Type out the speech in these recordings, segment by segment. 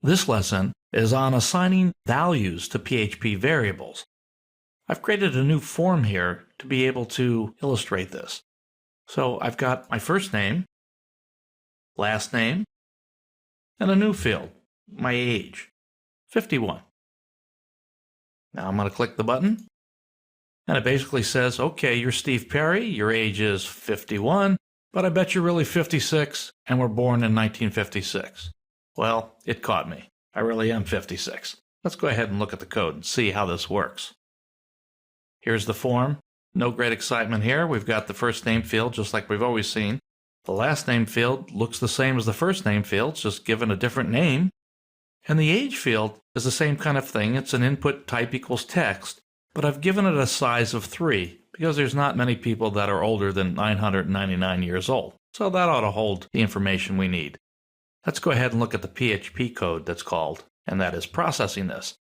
This lesson is on assigning values to PHP variables. I've created a new form here to be able to illustrate this. So I've got my first name, last name, and a new field, my age, 51. Now I'm going to click the button, and it basically says, okay, you're Steve Perry, your age is 51, but I bet you're really 56 and were born in 1956. Well, it caught me. I really am 56. Let's go ahead and look at the code and see how this works. Here's the form. No great excitement here. We've got the first name field just like we've always seen. The last name field looks the same as the first name field, it's just given a different name. And the age field is the same kind of thing. It's an input type equals text, but I've given it a size of 3 because there's not many people that are older than 999 years old. So that ought to hold the information we need. Let's go ahead and look at the PHP code that's called, and that is processing this.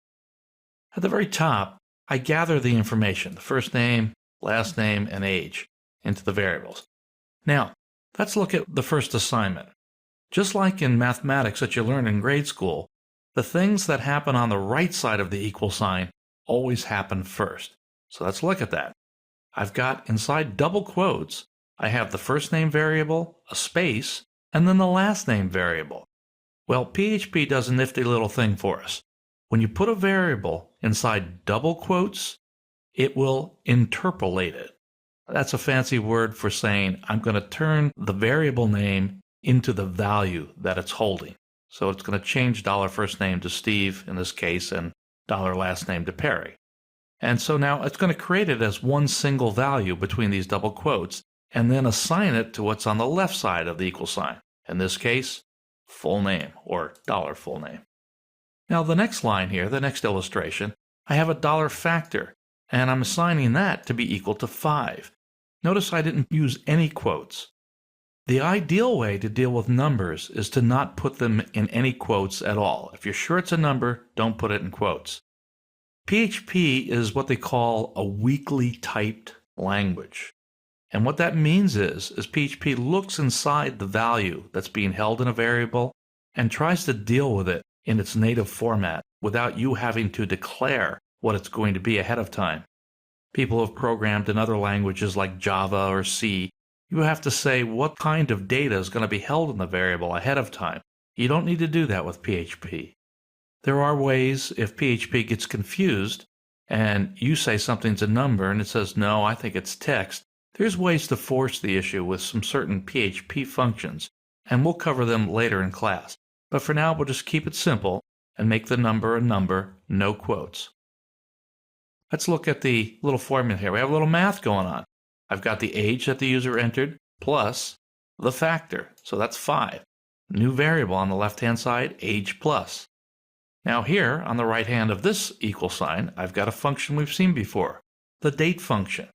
At the very top, I gather the information, the first name, last name, and age, into the variables. Now, let's look at the first assignment. Just like in mathematics that you learn in grade school, the things that happen on the right side of the equal sign always happen first. So let's look at that. I've got inside double quotes, I have the first name variable, a space, and then the last name variable. Well, PHP does a nifty little thing for us. When you put a variable inside double quotes, it will interpolate it. That's a fancy word for saying I'm going to turn the variable name into the value that it's holding. So it's going to change $first name to Steve in this case and $last name to Perry. And so now it's going to create it as one single value between these double quotes and then assign it to what's on the left side of the equal sign. In this case, full name or $full name. Now the next line here, the next illustration, I have a $factor and I'm assigning that to be equal to 5. Notice I didn't use any quotes. The ideal way to deal with numbers is to not put them in any quotes at all. If you're sure it's a number, don't put it in quotes. PHP is what they call a weakly typed language. And what that means is PHP looks inside the value that's being held in a variable and tries to deal with it in its native format without you having to declare what it's going to be ahead of time. People have programmed in other languages like Java or C. You have to say what kind of data is going to be held in the variable ahead of time. You don't need to do that with PHP. There are ways if PHP gets confused and you say something's a number and it says, no, I think it's text. There's ways to force the issue with some certain PHP functions, and we'll cover them later in class. But for now, we'll just keep it simple and make the number a number, no quotes. Let's look at the little formula here. We have a little math going on. I've got the age that the user entered plus the factor, so that's 5. New variable on the left-hand side, age plus. Now here, on the right hand of this equal sign, I've got a function we've seen before, the date function.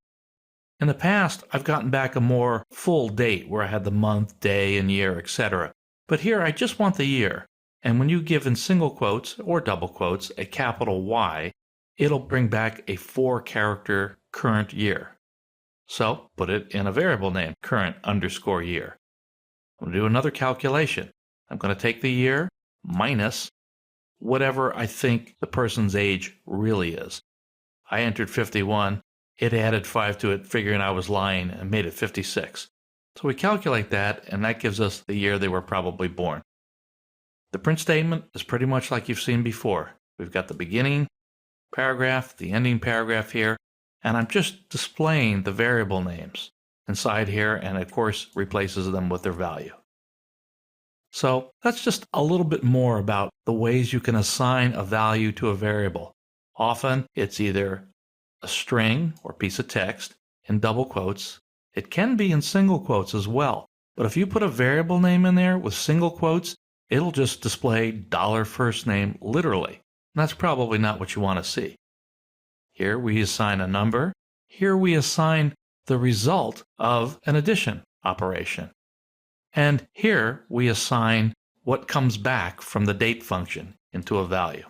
In the past, I've gotten back a more full date where I had the month, day, and year, etc. But here I just want the year. And when you give in single quotes or double quotes a capital Y, it'll bring back a 4-character current year. So put it in a variable name, current_year. I'm going to do another calculation. I'm going to take the year minus whatever I think the person's age really is. I entered 51. It added 5 to it, figuring I was lying, and made it 56. So we calculate that, and that gives us the year they were probably born. The print statement is pretty much like you've seen before. We've got the beginning paragraph, the ending paragraph here, and I'm just displaying the variable names inside here, and of course replaces them with their value. So that's just a little bit more about the ways you can assign a value to a variable. Often it's either a string or piece of text in double quotes. It can be in single quotes as well, but if you put a variable name in there with single quotes, it'll just display $first name literally. And that's probably not what you want to see. Here we assign a number. Here we assign the result of an addition operation. And here we assign what comes back from the date function into a value.